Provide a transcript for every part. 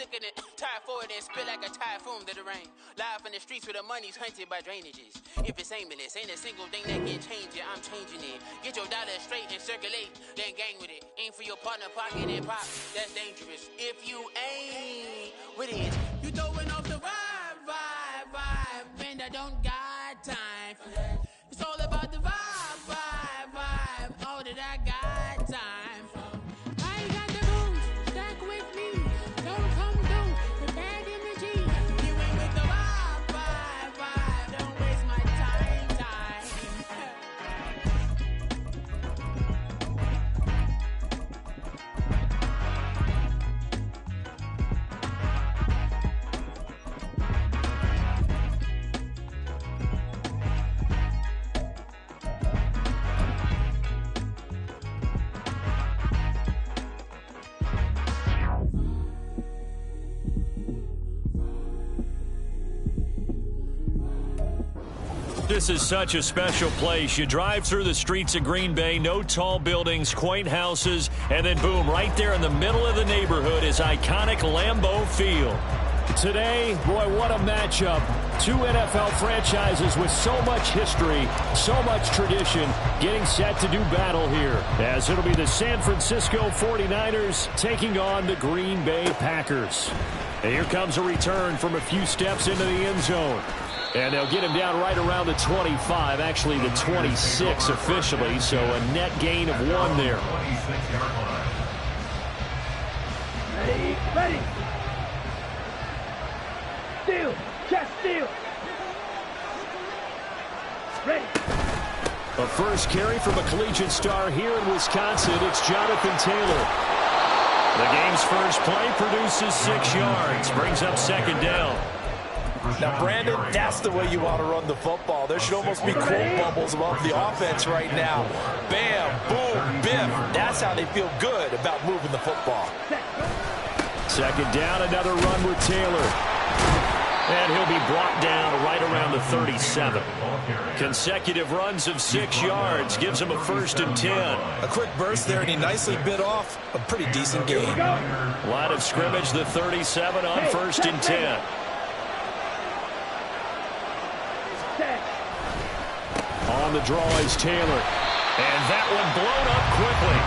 sickening. Tire forward and spit like a typhoon to the rain. Live in the streets where the money's hunted by drainages. If it's aimless, ain't a single thing that can change it. I'm changing it. Get your dollar straight and circulate, then gang with it. Aim for your partner, pocket and pop. That's dangerous. If you ain't with it, you throwing off the vibe, vibe, vibe. Man, I don't got time for that. It's all about the vibe, vibe, vibe. All that I got time for. I got the moves, stack with me. Don't come through with bad energy. You ain't with the vibe, vibe, vibe. Don't waste my time, time. This is such a special place. You drive through the streets of Green Bay, no tall buildings, quaint houses, and then boom, right there in the middle of the neighborhood is iconic Lambeau Field. Today, boy, what a matchup. Two NFL franchises with so much history, so much tradition, getting set to do battle here, as it'll be the San Francisco 49ers taking on the Green Bay Packers. And here comes a return from a few steps into the end zone. And they'll get him down right around the 25, actually the 26 officially, so a net gain of 1 there. Ready, ready. Steal, chest steal. Ready. A first carry from a collegiate star here in Wisconsin. It's Jonathan Taylor. The game's first play produces 6 yards, brings up second down. Now, Brandon, that's the way you want to run the football. There should almost be quote bubbles above the offense right now. Bam, boom, biff. That's how they feel good about moving the football. Second down, another run with Taylor. And he'll be brought down right around the 37. Consecutive runs of 6 yards gives him a 1st and 10. A quick burst there, and he nicely bit off a pretty decent gain. Line of scrimmage, the 37 on 1st and 10. On the draw is Taylor. And that one blown up quickly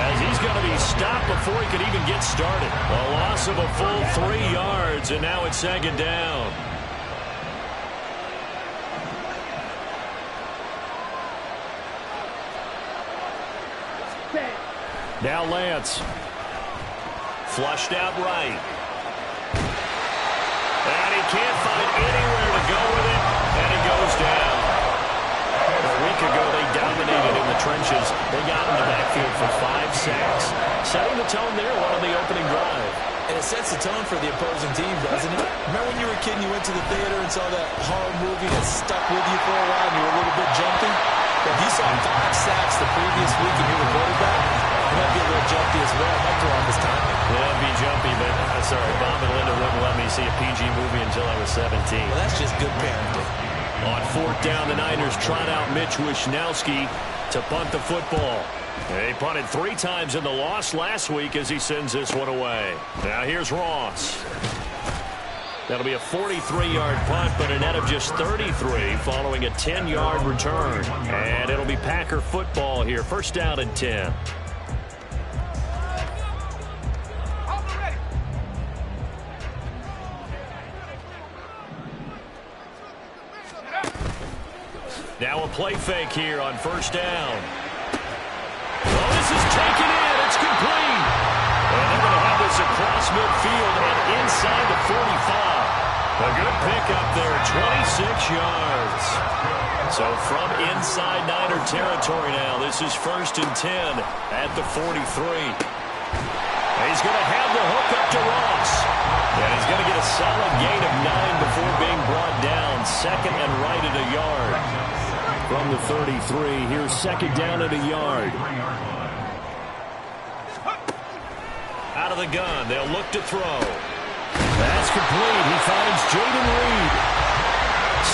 as he's going to be stopped before he could even get started. A loss of a full 3 yards, and now it's second down. Now Lance. Flushed out right. And he can't find anywhere to go with it, and he goes down. A week ago, they dominated in the trenches. They got in the backfield for 5 sacks, setting the tone there on the opening drive. And it sets the tone for the opposing team, doesn't it? Remember when you were a kid and you went to the theater and saw that horror movie that stuck with you for a while and you were a little bit jumpy? Well, if you saw 5 sacks the previous week and you're the quarterback, you might be a little jumpy as well. It might throw off his timing. Yeah, it'd be jumpy, but sorry, Bob and Linda wouldn't let me see a PG movie until I was 17. Well, that's just good parenting. On 4th down, the Niners trot out Mitch Wishnowski to punt the football. They punted 3 times in the loss last week as he sends this one away. Now here's Ross. That'll be a 43-yard punt, but a net of just 33 following a 10-yard return. And it'll be Packer football here. 1st down and 10. Now a play fake here on 1st down. Oh, this is taken in. It's complete. And they're going to have this across midfield and inside the 45. A good pickup there, 26 yards. So from inside Niner territory now, this is 1st and 10 at the 43. He's going to have the hook up to Ross. And he's going to get a solid gain of 9 before being brought down. 2nd and right at a yard. From the 33, here's 2nd down at a yard. Out of the gun, they'll look to throw. That's complete. He finds Jaden Reed.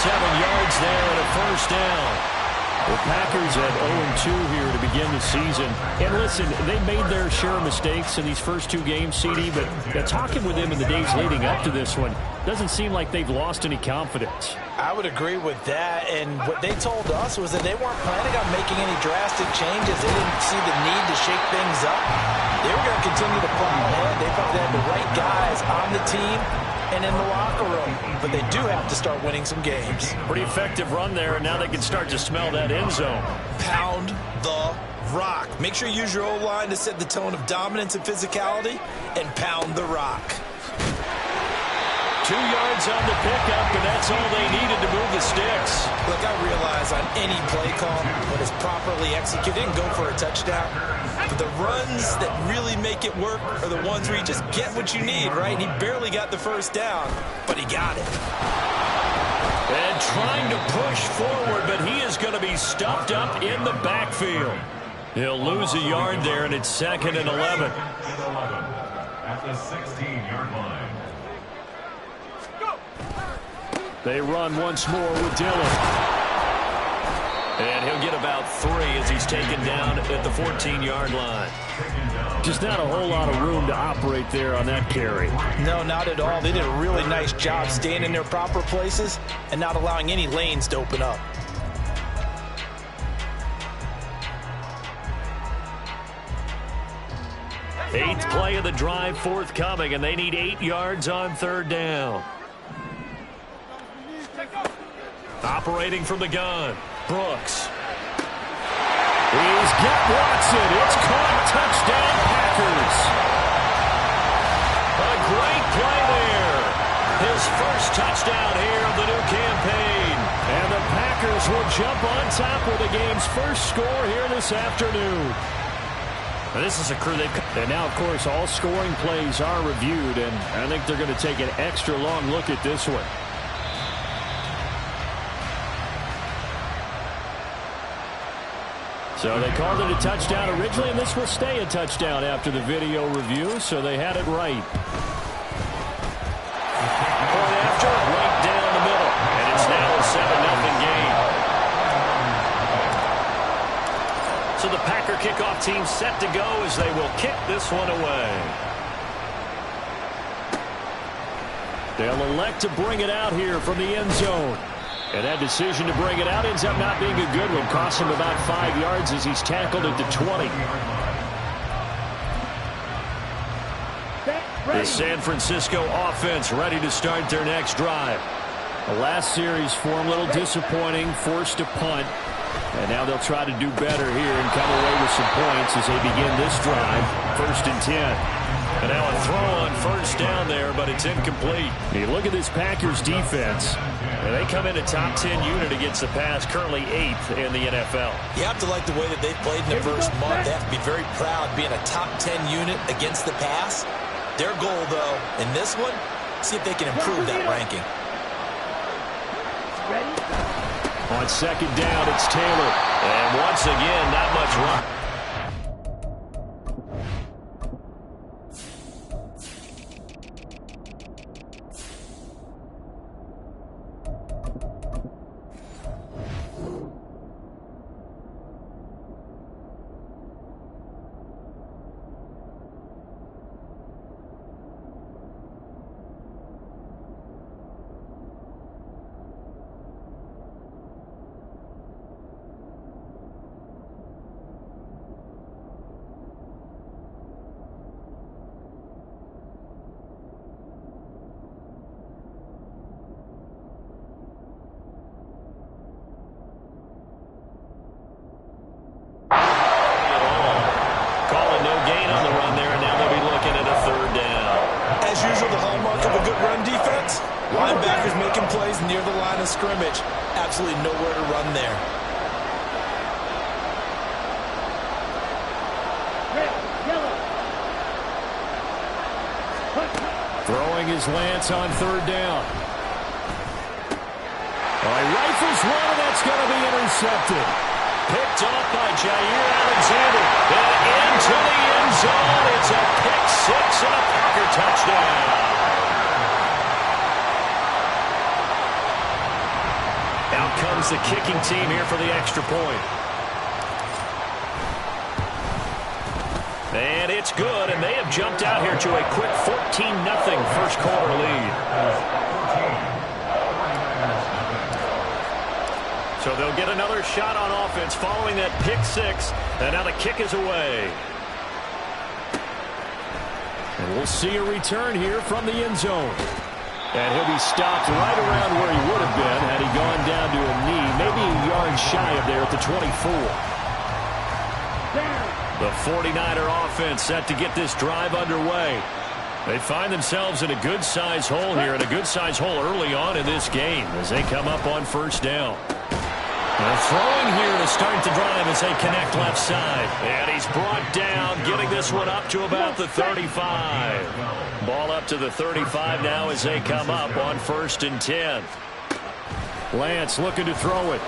7 yards there and a 1st down. The Packers at 0-2 here to begin the season. And listen, they made their share of mistakes in these first two games, CD, but talking with them in the days leading up to this one, doesn't seem like they've lost any confidence. I would agree with that, and what they told us was that they weren't planning on making any drastic changes. They didn't see the need to shake things up. They were going to continue to plow ahead. They felt they had the right guys on the team and in the locker room, but they do have to start winning some games. Pretty effective run there, and now they can start to smell that end zone. Pound the rock. Make sure you use your O-line to set the tone of dominance and physicality, and pound the rock. 2 yards on the pickup, and that's all they needed to move the sticks. Look, I realize on any play call, when it's properly executed, and go for a touchdown. But the runs that really make it work are the ones where you just get what you need, right? And he barely got the first down, but he got it. And trying to push forward, but he is going to be stuffed up in the backfield. He'll lose a yard there, and it's 2nd and 11. At the 16-yard line. They run once more with Dillon. And he'll get about 3 as he's taken down at the 14-yard line. Just not a whole lot of room to operate there on that carry. No, not at all. They did a really nice job staying in their proper places and not allowing any lanes to open up. Eighth play of the drive forthcoming, and they need 8 yards on 3rd down. Operating from the gun, Brooks. He's got Watson. It's caught. Touchdown, Packers. A great play there. His first touchdown here of the new campaign. And the Packers will jump on top with the game's first score here this afternoon. Now, this is a crew and now, of course, all scoring plays are reviewed, and I think they're going to take an extra long look at this one. So they called it a touchdown originally, and this will stay a touchdown after the video review, so they had it right. Point after, right down the middle, and it's now a 7-0 game. So the Packer kickoff team set to go as they will kick this one away. They'll elect to bring it out here from the end zone. And that decision to bring it out ends up not being a good one. Costs him about 5 yards as he's tackled at the 20. The San Francisco offense ready to start their next drive. The last series for him, a little disappointing, forced a punt. And now they'll try to do better here and come away with some points as they begin this drive. 1st and 10. And now a throw on 1st down there, but it's incomplete. You look at this Packers defense. And they come in a top 10 unit against the pass, currently 8th in the NFL. You have to like the way that they've played in the first month. They have to be very proud being a top 10 unit against the pass. Their goal, though, in this one, see if they can improve that ranking. On 2nd down, it's Taylor. And once again, not much run. Linebackers making plays near the line of scrimmage. Absolutely nowhere to run there. Throwing his Lance on 3rd down. He rifles one, and that's going to be intercepted. Picked off by Jair Alexander. And into the end zone. It's a pick 6 and a Packer touchdown. Out comes comes the kicking team here for the extra point. And it's good, and they have jumped out here to a quick 14-0 first quarter lead. So they'll get another shot on offense following that pick six, and now the kick is away. And we'll see a return here from the end zone. And he'll be stopped right around where he would have been had he gone down to a knee, maybe a yard shy of there at the 24. The 49er offense set to get this drive underway. They find themselves in a good-sized hole here, and a good-sized hole early on in this game as they come up on first down. They're throwing here to start the drive as they connect left side. And he's brought down, getting this one up to about the 35. Ball up to the 35 now as they come up on 1st and 10. Lance looking to throw it.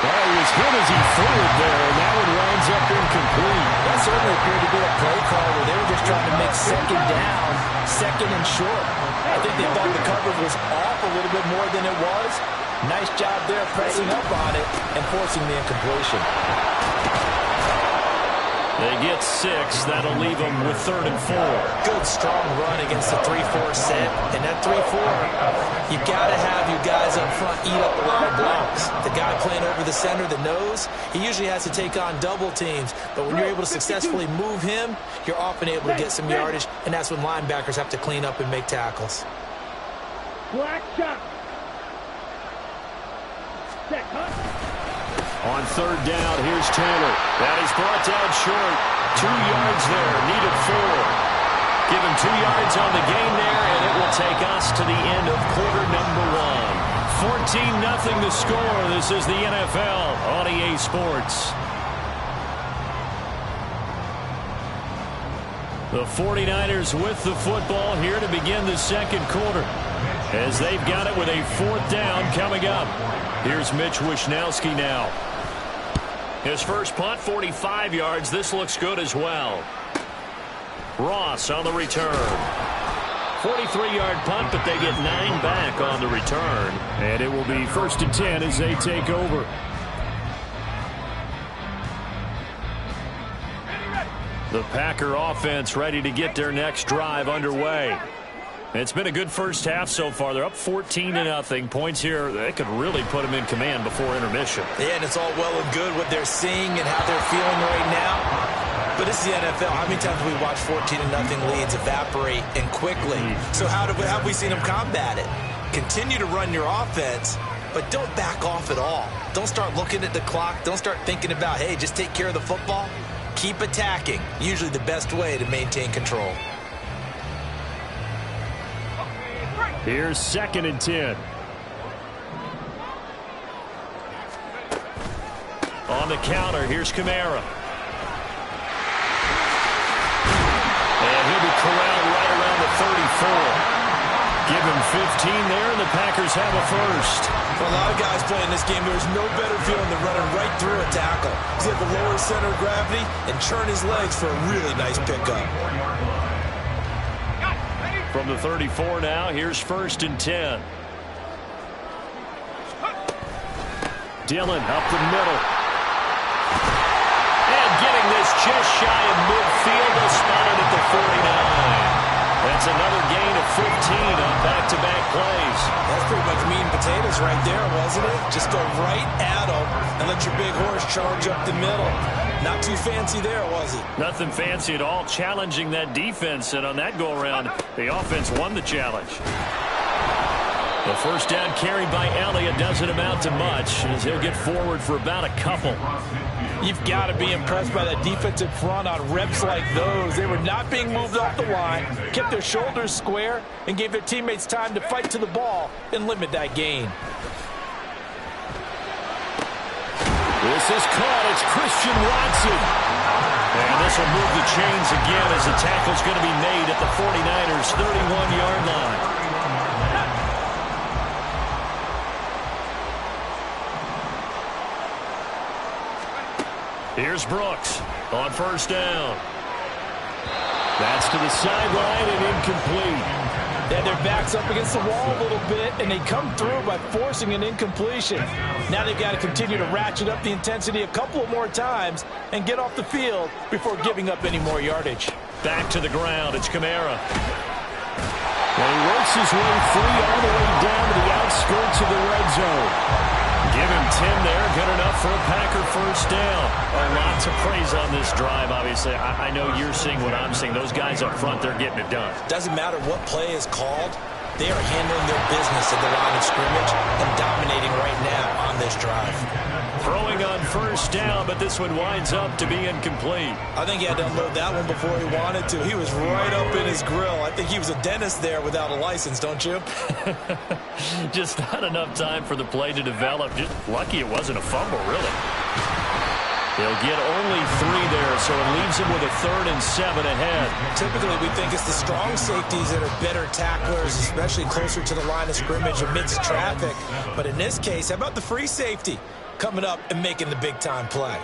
Well, he was hit as he threw it there, and that one winds up incomplete. That certainly appeared to be a play call where they were just trying to make second down, second and short. I think they thought the coverage was off a little bit more than it was. Nice job there pressing up on it and forcing the incompletion. They get 6. That'll leave them with 3rd and 4. Good, strong run against the 3-4 set. And that 3-4, you've got to have your guys up front eat up a lot of blocks. The guy playing over the center, the nose, he usually has to take on double teams. But when you're able to successfully move him, you're often able to get some yardage, and that's when linebackers have to clean up and make tackles. Black shot. On 3rd down, here's Taylor. That is brought down short. 2 yards there, needed 4. Give him 2 yards on the gain there, and it will take us to the end of quarter number 1. 14-0 the score. This is the NFL on EA Sports. The 49ers with the football here to begin the second quarter, as they've got it with a 4th down coming up. Here's Mitch Wishnowski now. His first punt, 45 yards. This looks good as well. Ross on the return. 43-yard punt, but they get 9 back on the return. And it will be 1st and 10 as they take over. The Packer offense ready to get their next drive underway. It's been a good first half so far. They're up 14-0. Points here, they could really put them in command before intermission. Yeah, and it's all well and good what they're seeing and how they're feeling right now. But this is the NFL. How many times have we watched 14-0 leads evaporate and quickly? So how have we seen them combat it? Continue to run your offense, but don't back off at all. Don't start looking at the clock. Don't start thinking about, hey, just take care of the football. Keep attacking. Usually the best way to maintain control. Here's 2nd and 10. On the counter, here's Kamara. And he'll be corralled right around the 34. Give him 15 there, and the Packers have a first. For a lot of guys playing this game, there's no better feeling than running right through a tackle. He's able to lower his center of gravity and churn his legs for a really nice pickup. From the 34 now, here's 1st and 10. Dillon up the middle. And getting this just shy of midfield, they'll spot it at the 49. That's another gain of 15 on back-to-back plays. That's pretty much meat and potatoes right there, wasn't it? Just go right at them and let your big horse charge up the middle. Not too fancy there, was it? Nothing fancy at all, challenging that defense, and on that go-around, the offense won the challenge. The first down carried by Elliott doesn't amount to much, as he'll get forward for about a couple. You've got to be impressed by that defensive front on reps like those. They were not being moved off the line, kept their shoulders square, and gave their teammates time to fight to the ball and limit that gain. This is caught. It's Christian Watson. And this will move the chains again as the tackle's going to be made at the 49ers' 31-yard line. Here's Brooks on first down. That's to the sideline and incomplete. They had their backs up against the wall a little bit, and they come through by forcing an incompletion. Now they've got to continue to ratchet up the intensity a couple of more times and get off the field before giving up any more yardage. Back to the ground. It's Kamara. And he works his way free all the way down to the outskirts of the red zone. Give him 10 there. Good enough for a Packer first down. Lots of praise on this drive, obviously. I know you're seeing what I'm seeing. Those guys up front, they're getting it done. Doesn't matter what play is called. They are handling their business at the line of scrimmage and dominating right now on this drive. Throwing on first down, but this one winds up to be incomplete. I think he had to unload that one before he wanted to. He was right up in his grill. I think he was a dentist there without a license, don't you? Just not enough time for the play to develop. Just lucky it wasn't a fumble, really. They'll get only 3 there, so it leaves them with a 3rd and 7 ahead. Typically, we think it's the strong safeties that are better tacklers, especially closer to the line of scrimmage amidst traffic. But in this case, how about the free safety coming up and making the big-time play?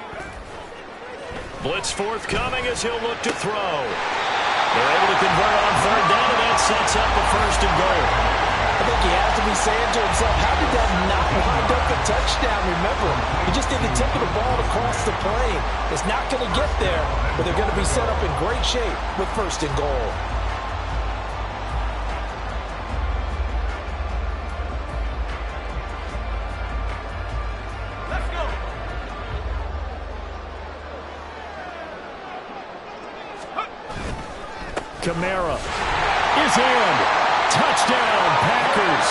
Blitz forthcoming as he'll look to throw. They're able to convert on 3rd down, and that sets up the 1st and goal. I think he has to be saying to himself, how did that not wind up a touchdown? Remember, he just did the tip of the ball across the plane. It's not going to get there, but they're going to be set up in great shape with 1st and goal. Let's go. Kamara is in. Touchdown, Packers.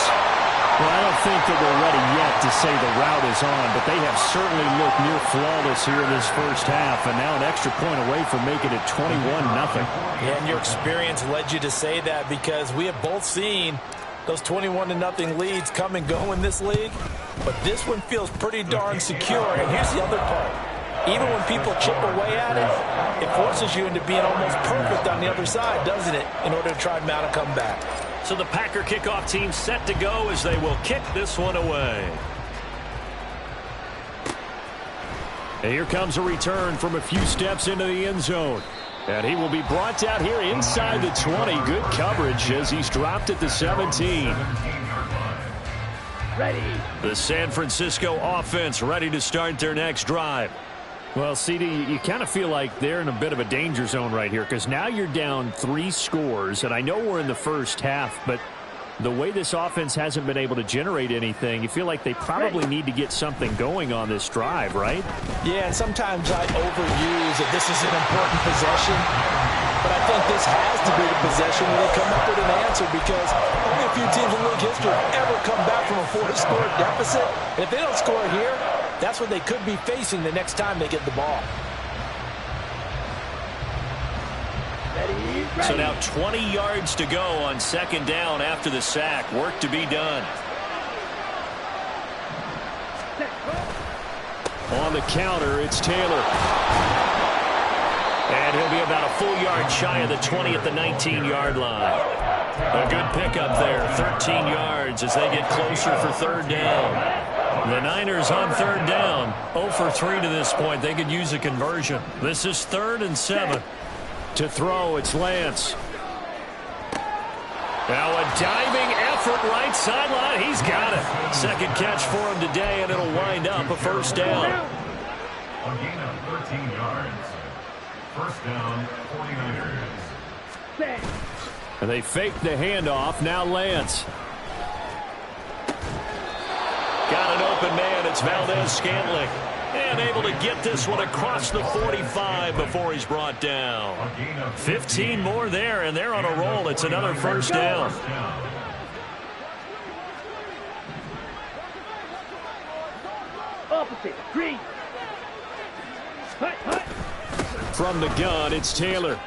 Well, I don't think that we're ready yet to say the route is on, but they have certainly looked near flawless here in this first half, and now an extra point away from making it 21-0. Yeah, and your experience led you to say that because we have both seen those 21-0 leads come and go in this league, but this one feels pretty darn secure. And here's the other part. Even when people chip away at it, it forces you into being almost perfect on the other side, doesn't it, in order to try and mount a comeback. So the Packer kickoff team set to go as they will kick this one away. And here comes a return from a few steps into the end zone. And he will be brought out here inside the 20. Good coverage as he's dropped at the 17. Ready. The San Francisco offense ready to start their next drive. Well, CD, you kind of feel like they're in a bit of a danger zone right here because now you're down 3 scores, and I know we're in the first half, but the way this offense hasn't been able to generate anything, you feel like they probably need to get something going on this drive, right? Yeah, and sometimes I overuse that this is an important possession, but I think this has to be the possession where they come up with an answer because only a few teams in league history have ever come back from a 4-score deficit. And if they don't score here, that's what they could be facing the next time they get the ball. Ready. So now 20 yards to go on 2nd down after the sack. Work to be done. On the counter, it's Taylor. And he'll be about a full yard shy of the 20 at the 19-yard line. A good pickup there, 13 yards as they get closer for 3rd down. The Niners on 3rd down, 0 for 3 to this point. They could use a conversion. This is 3rd and 7. To throw, it's Lance. Now a diving effort right sideline. He's got it. 2nd catch for him today, and it'll wind up a 1st down. A gain of 13 yards. 1st down, 49ers. And they fake the handoff. Now Lance. Got an open man. It's Valdez-Scantling. And able to get this one across the 45 before he's brought down. 15 more there, and they're on a roll. It's another 1st down. Opposite. Green. Hut, hut. From the gun, it's Taylor.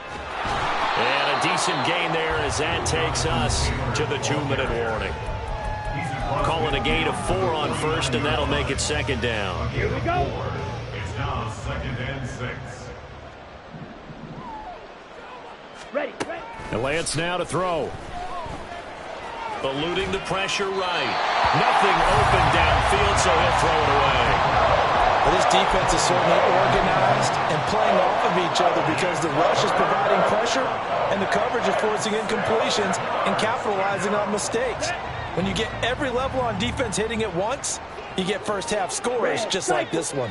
And a decent gain there as that takes us to the 2-minute warning. Calling a gain of 4 on 1st, and that'll make it 2nd down. Here we go. It's now 2nd and 6. Ready. Ready. And Lance now to throw. Eluding the pressure right. Nothing open downfield, so he'll throw it away. But this defense is certainly organized and playing off of each other because the rush is providing pressure and the coverage is forcing incompletions and capitalizing on mistakes. When you get every level on defense hitting at once, you get first half scores just like this one.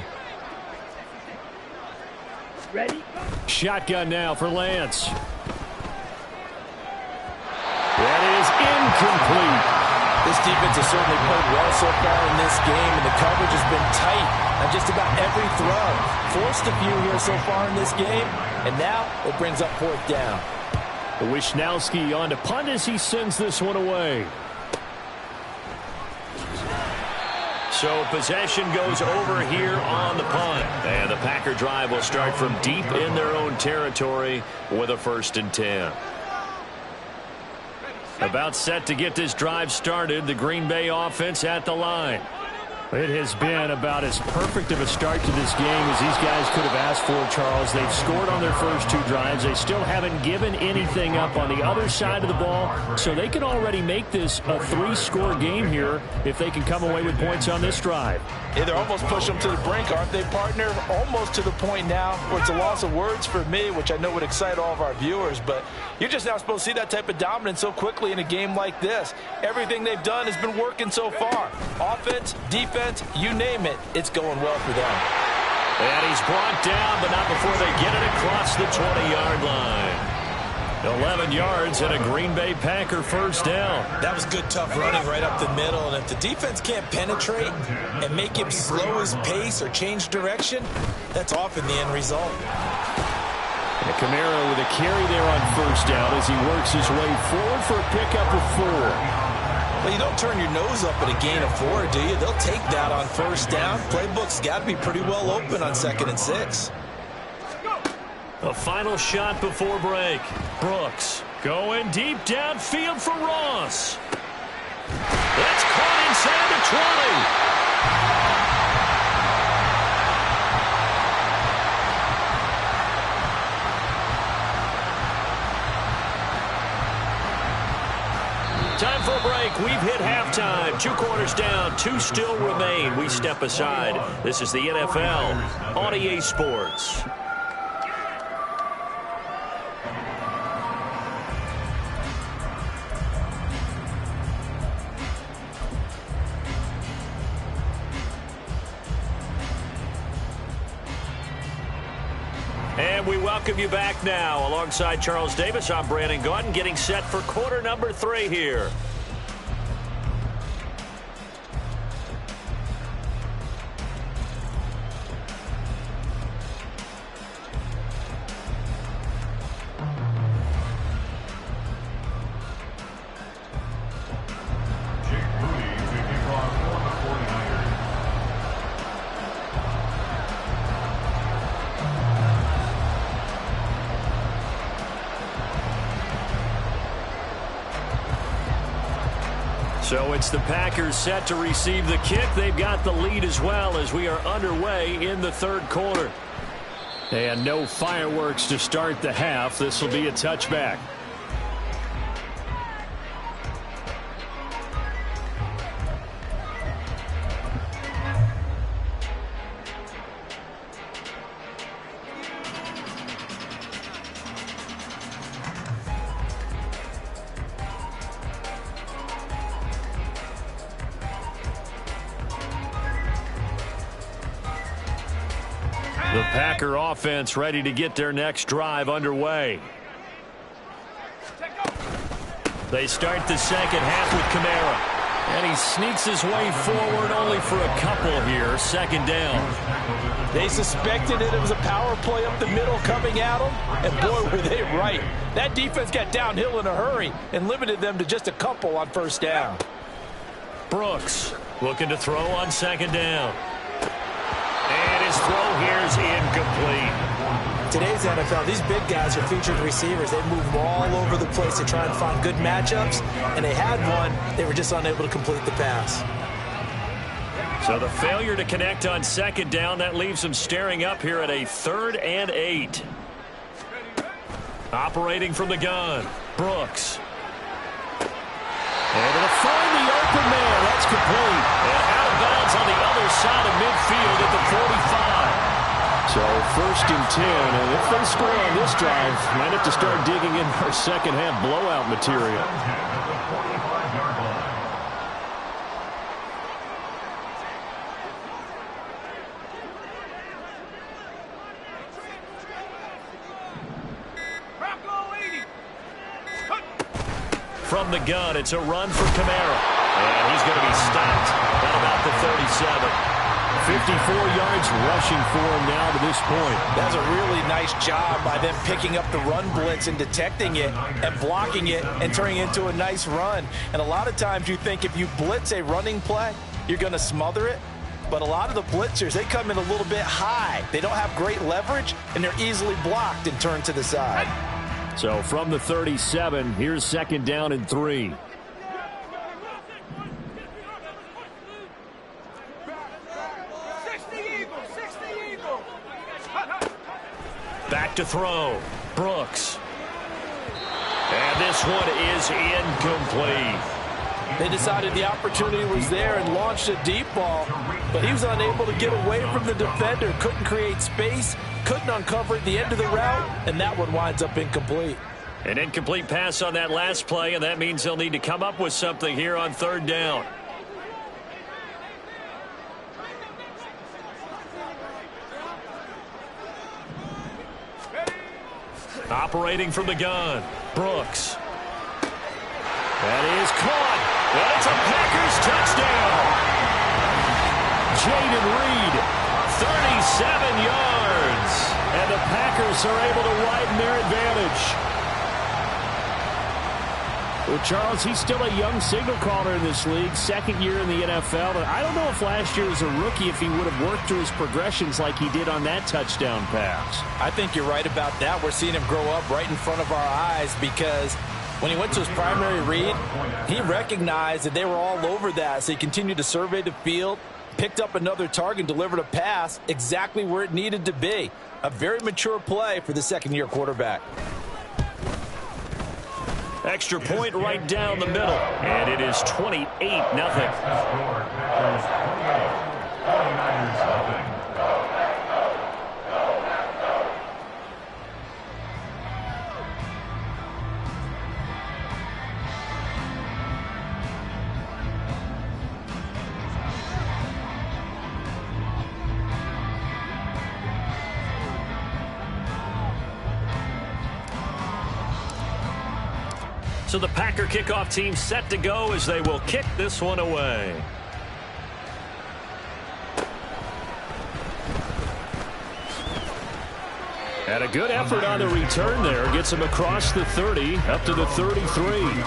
Ready? Shotgun now for Lance. That is incomplete. This defense has certainly played well so far in this game, and the coverage has been tight on just about every throw. Forced a few here so far in this game, and now it brings up fourth down. Wisnowski on to punt as he sends this one away. So possession goes over here on the punt. And the Packer drive will start from deep in their own territory with a 1st and 10. About set to get this drive started, the Green Bay offense at the line. It has been about as perfect of a start to this game as these guys could have asked for, Charles. They've scored on their first 2 drives. They still haven't given anything up on the other side of the ball, so they can already make this a 3-score game here if they can come away with points on this drive. Yeah, they're almost pushing them to the brink, aren't they, partner? Almost to the point now where it's a loss of words for me, which I know would excite all of our viewers, but you're just not supposed to see that type of dominance so quickly in a game like this. Everything they've done has been working so far. Offense, defense, you name it, it's going well for them. And he's brought down, but not before they get it across the 20-yard line. 11 yards and a Green Bay Packer first down. That was good, tough running right up the middle. And if the defense can't penetrate and make him slow his pace or change direction, that's often the end result. And Kamara with a carry there on first down as he works his way forward for a pickup of 4. Well, you don't turn your nose up at a gain of 4, do you? They'll take that on first down. Playbook's got to be pretty well open on 2nd and 6. A final shot before break. Brooks going deep downfield for Ross. That's caught inside the 20. Time for a break. We've hit halftime. 2 quarters down. 2 still remain. We step aside. This is the NFL on EA Sports. And we welcome you back now. Alongside Charles Davis, I'm Brandon Gaudin, getting set for quarter number 3 here. So it's the Packers set to receive the kick. They've got the lead as well as we are underway in the 3rd quarter. And no fireworks to start the half. This will be a touchback. The Packer offense ready to get their next drive underway. They start the 2nd half with Kamara. And he sneaks his way forward only for a couple here. 2nd down. They suspected it was a power play up the middle coming at them, and boy, were they right. That defense got downhill in a hurry and limited them to just a couple on first down. Brooks looking to throw on 2nd down. And his throw here is incomplete. Today's NFL, these big guys are featured receivers. They move all over the place to try and find good matchups, and they had one. They were just unable to complete the pass. So the failure to connect on 2nd down, that leaves them staring up here at a 3rd and 8. Operating from the gun, Brooks. Able to find the open man. That's complete. And out of bounds on the other side of midfield at the 45. So 1st and 10, and if they score on this drive, might have to start digging in our second half blowout material. From the gun, it's a run for Kamara. And he's going to be stopped at about the 37. 54 yards rushing for him now to this point. That's a really nice job by them picking up the run blitz and detecting it and blocking it and turning it into a nice run. And a lot of times you think if you blitz a running play, you're going to smother it. But a lot of the blitzers, they come in a little bit high. They don't have great leverage, and they're easily blocked and turned to the side. So from the 37, here's 2nd down and 3. Back to throw. Brooks. And this one is incomplete. They decided the opportunity was there and launched a deep ball, but he was unable to get away from the defender, couldn't create space, couldn't uncover at the end of the route, and that one winds up incomplete. An incomplete pass on that last play, and that means they'll need to come up with something here on 3rd down. Operating from the gun, Brooks. That is caught. And it's a Packers touchdown. Jaden Reed, 37 yards. And the Packers are able to widen their advantage. Well, Charles, he's still a young signal caller in this league, 2nd year in the NFL. And I don't know if last year as a rookie if he would have worked through his progressions like he did on that touchdown pass. I think you're right about that. We're seeing him grow up right in front of our eyes because when he went to his primary read, he recognized that they were all over that. So he continued to survey the field, picked up another target, delivered a pass exactly where it needed to be. A very mature play for the 2nd-year quarterback. Extra point right down the middle. And it is 28-0. So the Packer kickoff team set to go as they will kick this one away. And a good effort on the return there. Gets him across the 30, up to the 33.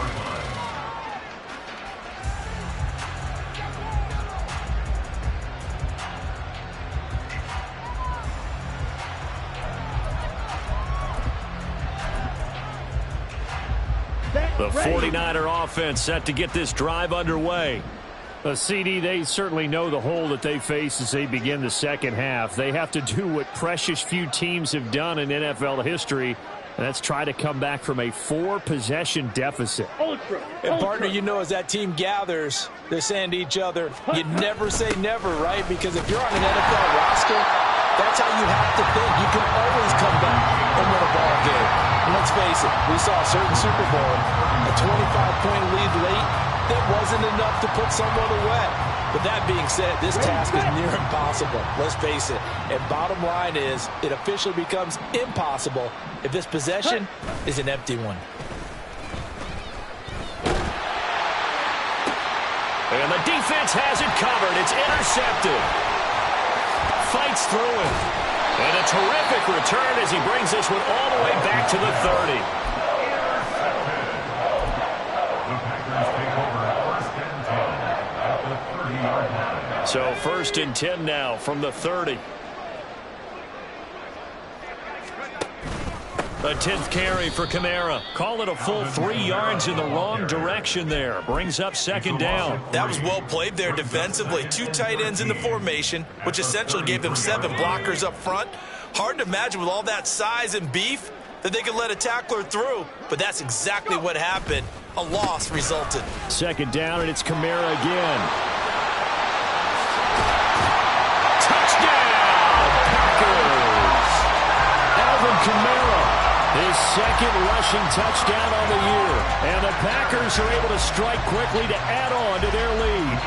The 49er offense set to get this drive underway. CD, they certainly know the hole that they face as they begin the second half. They have to do what precious few teams have done in NFL history, and that's try to come back from a 4-possession deficit. And partner, you know, as that team gathers, they're saying to each other, you never say never, right? Because if you're on an NFL roster, that's how you have to think. You can always come back and win a ball game. And let's face it, we saw a certain Super Bowl, a 25-point lead late, that wasn't enough to put someone away. But that being said, this task is near impossible. Let's face it. And bottom line is, it officially becomes impossible if this possession is an empty one. And the defense has it covered. It's intercepted. Fights through it. And a terrific return as he brings this one all the way back to the 30. So 1st and 10 now from the 30. A 10th carry for Kamara. Call it a full 3 yards in the wrong direction there. Brings up 2nd down. That was well played there defensively. 2 tight ends in the formation, which essentially gave them 7 blockers up front. Hard to imagine with all that size and beef that they could let a tackler through, but that's exactly what happened. A loss resulted. 2nd down, and it's Kamara again. Touchdown, Packers! second rushing touchdown on the year. And the Packers are able to strike quickly to add on to their lead.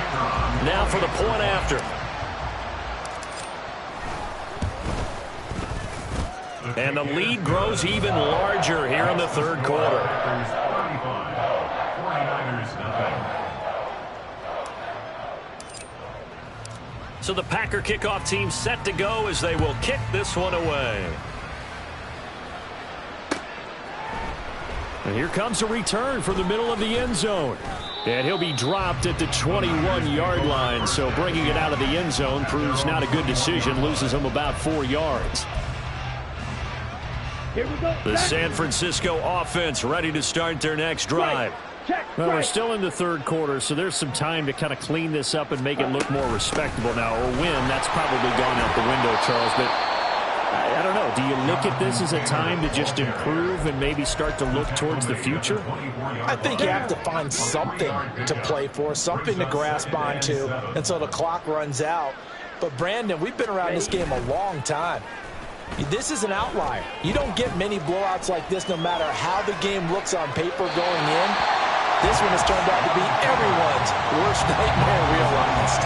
Now for the point after. And the lead grows even larger here in the third quarter. So the Packer kickoff team set to go as they will kick this one away. And here comes a return from the middle of the end zone. And he'll be dropped at the 21-yard line. So bringing it out of the end zone proves not a good decision. Loses him about 4 yards. The San Francisco offense ready to start their next drive. Well, we're still in the third quarter, so there's some time to kind of clean this up and make it look more respectable now. Or win, that's probably gone out the window, Charles. But I don't know. Do you look at this as a time to just improve and maybe start to look towards the future? I think you have to find something to play for, something to grasp onto until the clock runs out. But, Brandon, we've been around this game a long time. This is an outlier. You don't get many blowouts like this no matter how the game looks on paper going in. This one has turned out to be everyone's worst nightmare realized.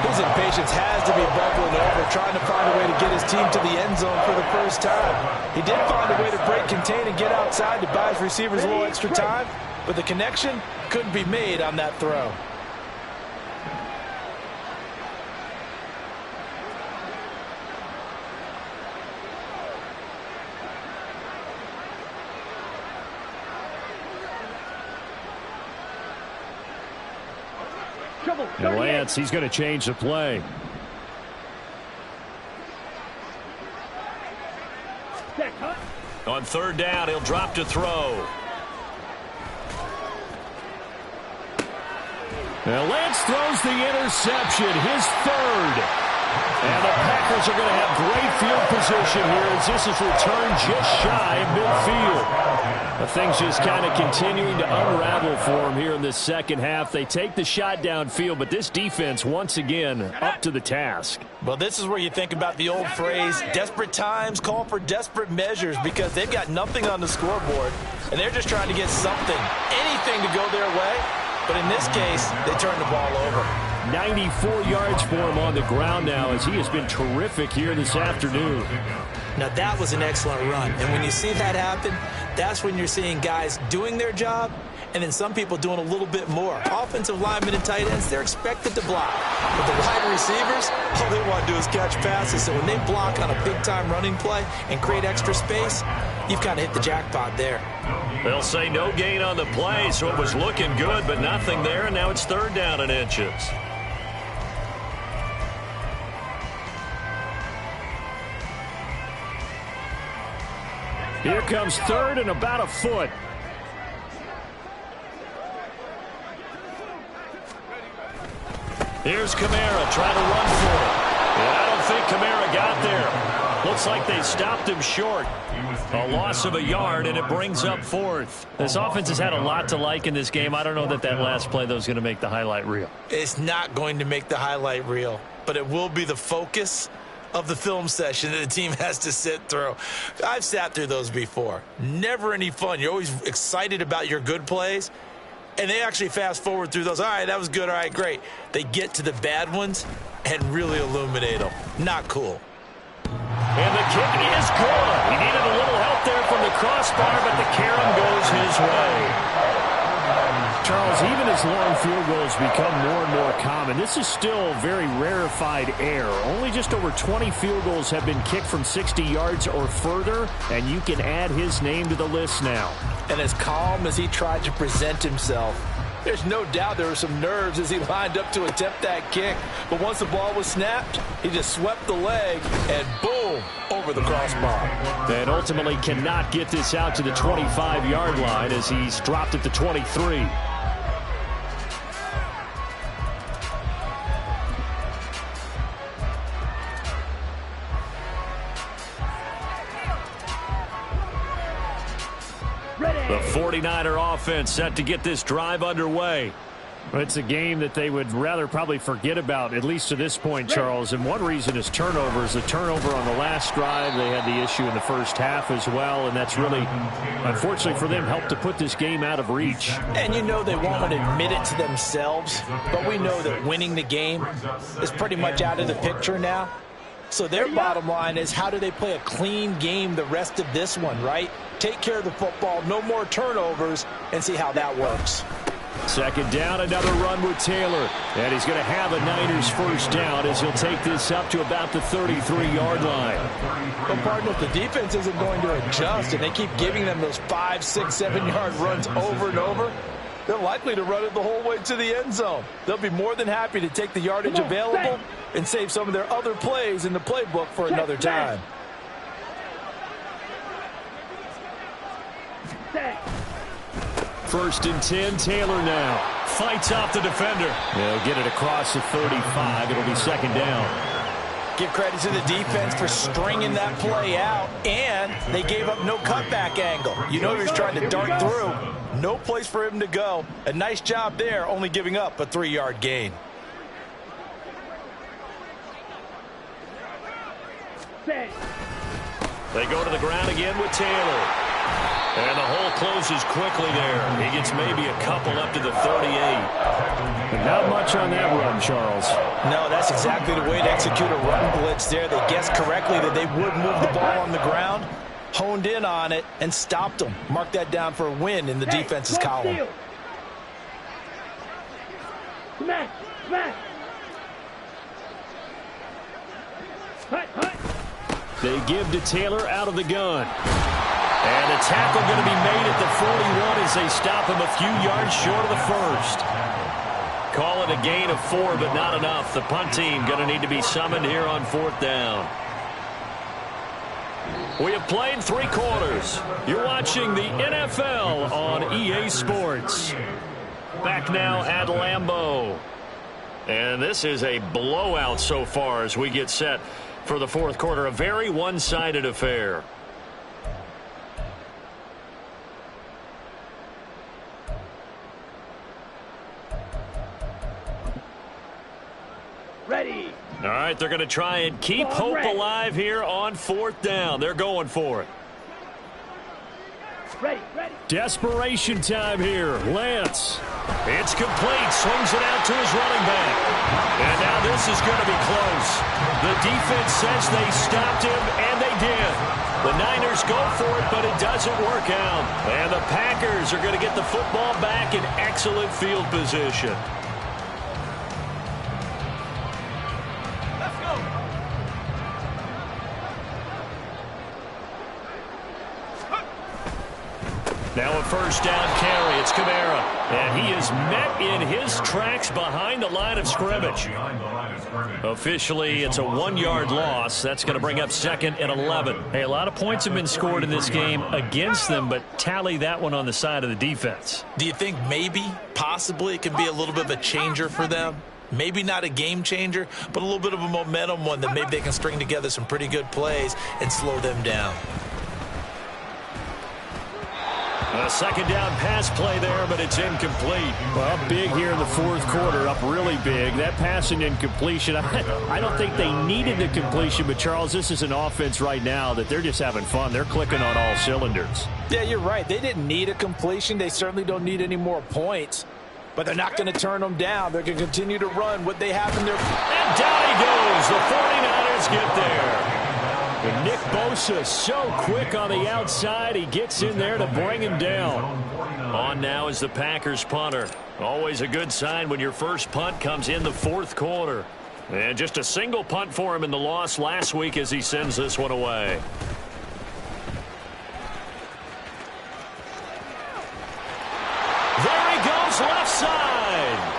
His impatience has to be bubbling over, trying to find a way to get his team to the end zone for the first time. He did find a way to break, contain, and get outside to buy his receivers a little extra time, but the connection couldn't be made on that throw. And Lance, he's going to change the play. On third down, he'll drop to throw. Now Lance throws the interception, his third. And the Packers are going to have great field position here as this is returned just shy of midfield. But things just kind of continuing to unravel for them here in this second half. They take the shot downfield, but this defense once again up to the task. Well, this is where you think about the old phrase, desperate times call for desperate measures, because they've got nothing on the scoreboard, and they're just trying to get something, anything to go their way. But in this case, they turn the ball over. 94 yards for him on the ground now as he has been terrific here this afternoon. Now that was an excellent run, and when you see that happen, that's when you're seeing guys doing their job and then some people doing a little bit more. Offensive linemen and tight ends, they're expected to block. But the wide receivers, all they want to do is catch passes. So when they block on a big-time running play and create extra space, you've kind of hit the jackpot there. They'll say no gain on the play, so it was looking good, but nothing there, and now it's third down and inches. Here comes third and about a foot. Here's Kamara trying to run for it. And I don't think Kamara got there. Looks like they stopped him short. A loss of a yard, and it brings up fourth. This offense has had a lot to like in this game. I don't know that last play, though, is going to make the highlight reel. It's not going to make the highlight reel, but it will be the focus of the film session that the team has to sit through. I've sat through those before. Never any fun. You're always excited about your good plays, and they actually fast forward through those. All right, that was good. All right, great. They get to the bad ones and really illuminate them. Not cool. And the kick is good. He needed a little help there from the crossbar, but the carom goes his way. Charles, even as long field goals become more and more common, this is still very rarefied air. Only just over 20 field goals have been kicked from 60 yards or further, and you can add his name to the list now. And as calm as he tried to present himself, there's no doubt there were some nerves as he lined up to attempt that kick. But once the ball was snapped, he just swept the leg and boom, over the crossbar. And ultimately cannot get this out to the 25-yard line as he's dropped at the 23. The 49er offense set to get this drive underway. Well, it's a game that they would rather probably forget about, at least to this point, Charles. And one reason is turnovers. The turnover on the last drive, they had the issue in the first half as well, and that's really, unfortunately for them, helped to put this game out of reach. And you know they won't admit it to themselves, but we know that winning the game is pretty much out of the picture now. So their bottom line is, how do they play a clean game the rest of this one, right? Take care of the football, no more turnovers, and see how that works. Second down, another run with Taylor. And he's going to have a Niners first down as he'll take this up to about the 33-yard line. But, partner, if the defense isn't going to adjust and they keep giving them those 5, 6, 7-yard runs over and over, they're likely to run it the whole way to the end zone. They'll be more than happy to take the yardage available and save some of their other plays in the playbook for another time. First and 10, Taylor now. Fights off the defender. They'll get it across the 35. It'll be second down. Give credit to the defense for stringing that play out, and they gave up no cutback angle. You know he was trying to dart through. No place for him to go. A nice job there, only giving up a 3-yard gain. They go to the ground again with Taylor. And the hole closes quickly there. He gets maybe a couple up to the 38. But not much on that run, Charles. No, that's exactly the way to execute a run blitz there. They guessed correctly that they would move the ball on the ground, honed in on it, and stopped them. Mark that down for a win in the defense's column. Smash! Smash! They give to Taylor out of the gun. And a tackle going to be made at the 41 as they stop him a few yards short of the first. Call it a gain of 4, but not enough. The punt team going to need to be summoned here on fourth down. We have played 3 quarters. You're watching the NFL on EA Sports. Back now at Lambeau. And this is a blowout so far as we get set for the fourth quarter. A very one-sided affair. Ready. All right, they're going to try and keep hope alive here on fourth down. They're going for it. Ready, ready. Desperation time here. Lance. It's complete. Swings it out to his running back. And now this is going to be close. The defense says they stopped him, and they did. The Niners go for it, but it doesn't work out. And the Packers are going to get the football back in excellent field position. Now a first down carry. It's Kamara. And he is met in his tracks behind the line of scrimmage. Officially, it's a 1-yard loss. That's going to bring up second and 11. Hey, a lot of points have been scored in this game against them, but tally that one on the side of the defense. Do you think maybe, possibly, it can be a little bit of a changer for them? Maybe not a game changer, but a little bit of a momentum one that maybe they can string together some pretty good plays and slow them down. A second down pass play there, but it's incomplete. Well, big here in the fourth quarter, up really big. That passing incompletion, I don't think they needed the completion, but, Charles, this is an offense right now that they're just having fun. They're clicking on all cylinders. Yeah, you're right. They didn't need a completion. They certainly don't need any more points, but they're not going to turn them down. They're going to continue to run what they have in their... And down he goes. The 49ers get there. And Nick Bosa so quick on the outside. He gets in there to bring him down. On now is the Packers punter. Always a good sign when your first punt comes in the fourth quarter. And just a single punt for him in the loss last week as he sends this one away. There he goes, left side.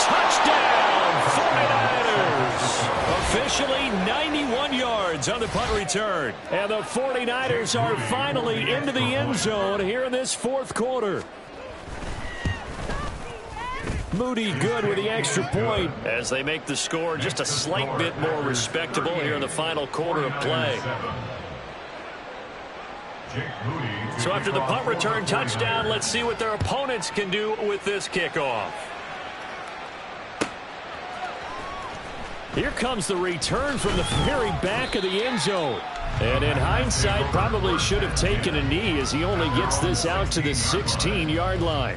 Touchdown, 49ers. Officially 91 yards on the punt return. And the 49ers are finally into the end zone here in this fourth quarter. Moody good with the extra point. As they make the score just a slight bit more respectable here in the final quarter of play. So after the punt return touchdown, let's see what their opponents can do with this kickoff. Here comes the return from the very back of the end zone. And in hindsight, probably should have taken a knee as he only gets this out to the 16-yard line.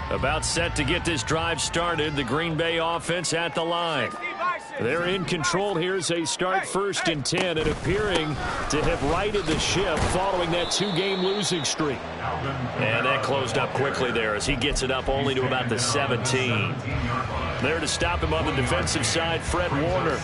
About set to get this drive started, the Green Bay offense at the line. They're in control here as they start 1st and 10 and appearing to have righted the ship following that 2-game losing streak. And that closed up quickly there as he gets it up only to about the 17. There to stop him on the defensive side, Fred Warner.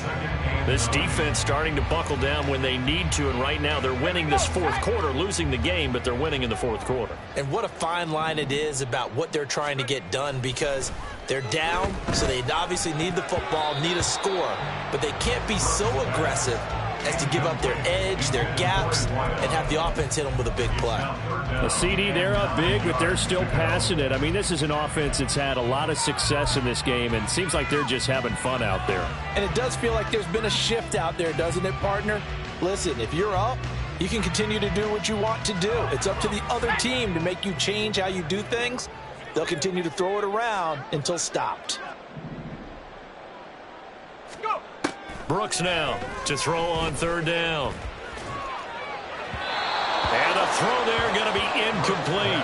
This defense starting to buckle down when they need to, and right now they're winning this 4th quarter, losing the game, but they're winning in the 4th quarter. And what a fine line it is about what they're trying to get done, because they're down, so they obviously need the football, need a score, but they can't be so aggressive as to give up their edge, their gaps, and have the offense hit them with a big play. A CD, they're up big, but they're still passing it. I mean, this is an offense that's had a lot of success in this game, and it seems like they're just having fun out there. And it does feel like there's been a shift out there, doesn't it, partner? Listen, if you're up, you can continue to do what you want to do. It's up to the other team to make you change how you do things. They'll continue to throw it around until stopped. Brooks now to throw on 3rd down. And the throw there going to be incomplete.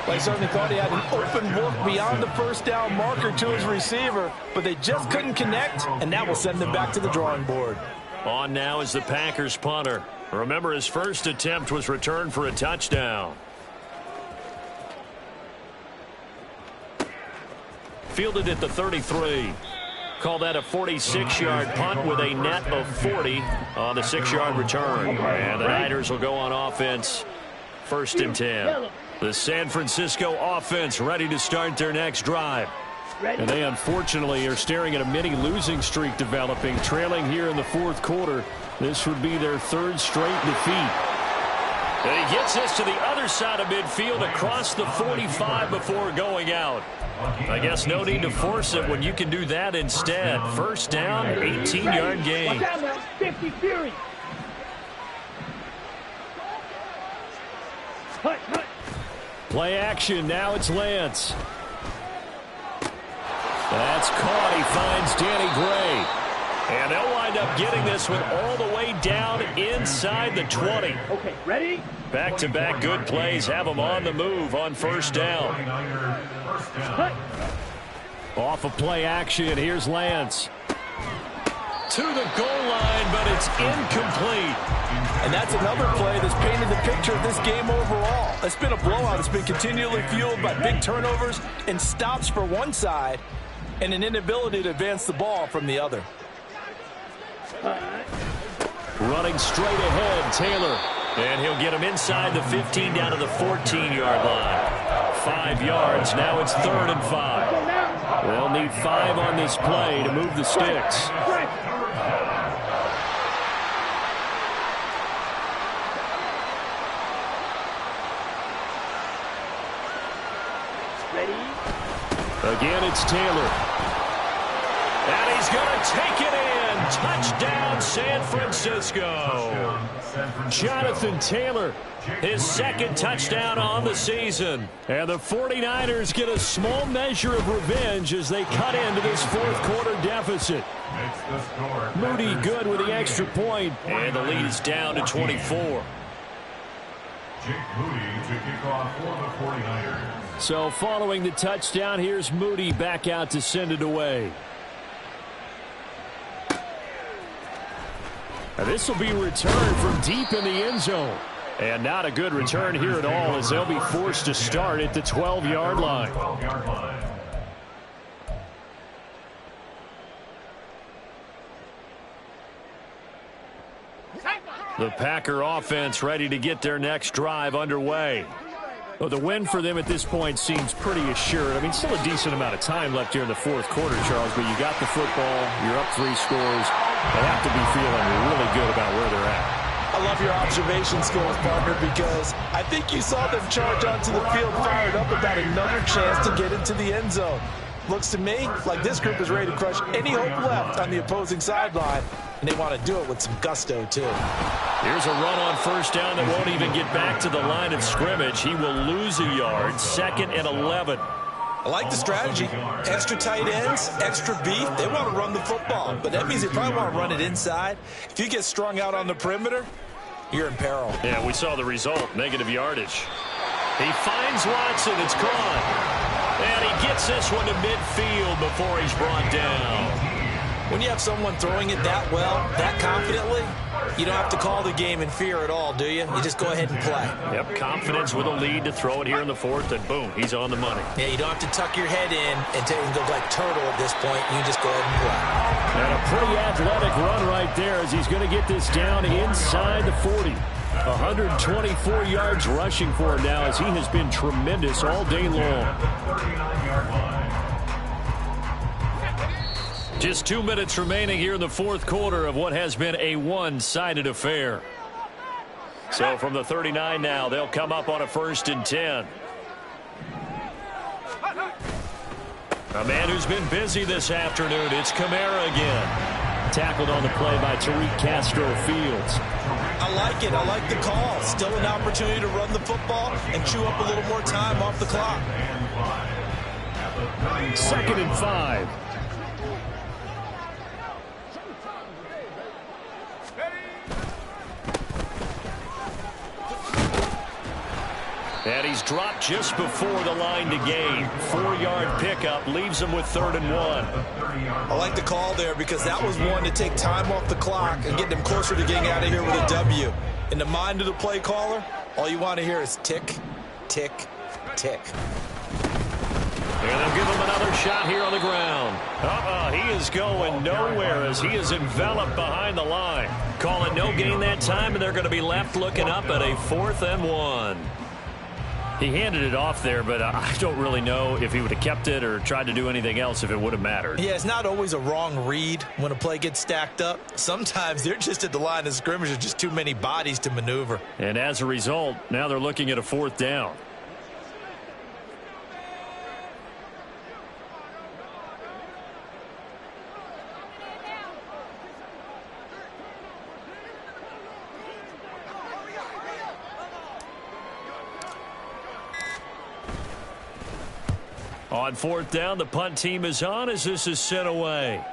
They certainly thought he had an open look beyond the 1st down marker to his receiver, but they just couldn't connect, and that will send them back to the drawing board. On now is the Packers punter. Remember, his first attempt was returned for a touchdown. Fielded at the 33. Call that a 46-yard punt with a net of 40 on the 6-yard return. And the Niners will go on offense 1st and 10. The San Francisco offense ready to start their next drive. And they unfortunately are staring at a mini losing streak developing, trailing here in the 4th quarter. This would be their 3rd straight defeat. And he gets this to the other side of midfield across the 45 before going out. I guess no need to force it when you can do that instead. 1st down, 18-yard gain. 50 Fury. Play action. Now it's Lance. That's caught. He finds Danny Gray. And they'll wind up getting this one all the way down inside the 20. Okay, ready? Back-to-back good plays have them on the move on 1st down. Off of play action, here's Lance. To the goal line, but it's incomplete. And that's another play that's painted the picture of this game overall. It's been a blowout. It's been continually fueled by big turnovers and stops for one side and an inability to advance the ball from the other. Running straight ahead, Taylor. And he'll get him inside the 15 down to the 14-yard line. 5 yards. Now it's 3rd and 5. They'll need 5 on this play to move the sticks. Again, it's Taylor. And he's going to take it in. Touchdown, San Francisco. Jonathan Taylor, his 2nd touchdown on the season. And the 49ers get a small measure of revenge as they cut into this 4th quarter deficit. Moody good with the extra point. And the lead is down to 24. Jake Moody to kick off for the 49ers. So following the touchdown, here's Moody back out to send it away. And this will be returned from deep in the end zone. And not a good return here at all as they'll be forced to start at the 12-yard line. The Packer offense ready to get their next drive underway. Well, the win for them at this point seems pretty assured. I mean, still a decent amount of time left here in the 4th quarter, Charles, but you got the football, you're up 3 scores. They have to be feeling really good about where they're at. I love your observation skills, partner, because I think you saw them charge onto the field fired up about another chance to get into the end zone. Looks to me like this group is ready to crush any hope left on the opposing sideline, and they want to do it with some gusto, too. Here's a run on first down that won't even get back to the line of scrimmage. He will lose a yard, 2nd and 11. I like the strategy. Extra tight ends, extra beef. They want to run the football, but that means they probably want to run it inside. If you get strung out on the perimeter, you're in peril. Yeah, we saw the result, negative yardage. He finds Watson. It's gone. And he gets this one to midfield before he's brought down. When you have someone throwing it that well, that confidently, you don't have to call the game in fear at all, do you? You just go ahead and play. Yep, confidence with a lead to throw it here in the 4th, and boom, he's on the money. Yeah, you don't have to tuck your head in and go like turtle at this point. You just go ahead and play. And a pretty athletic run right there as he's going to get this down inside the 40. 124 yards rushing for him now as he has been tremendous all day long. Just 2 minutes remaining here in the 4th quarter of what has been a one-sided affair. So from the 39 now, they'll come up on a 1st and 10. A man who's been busy this afternoon, it's Kamara again. Tackled on the play by Tariq Castro-Fields. I like it. I like the call. Still an opportunity to run the football and chew up a little more time off the clock. 2nd and 5. And he's dropped just before the line to gain. 4-yard pickup leaves him with 3rd and 1. I like the call there because that was one to take time off the clock and get them closer to getting out of here with a W. In the mind of the play caller, all you want to hear is tick, tick, tick. And they'll give him another shot here on the ground. He is going nowhere as he is enveloped behind the line. Call it no gain that time, and they're going to be left looking up at a 4th and 1. He handed it off there, but I don't really know if he would have kept it or tried to do anything else if it would have mattered. Yeah, it's not always a wrong read when a play gets stacked up. Sometimes they're just at the line of scrimmage. There's just too many bodies to maneuver. And as a result, now they're looking at a 4th down. On 4th down, the punt team is on as this is sent away.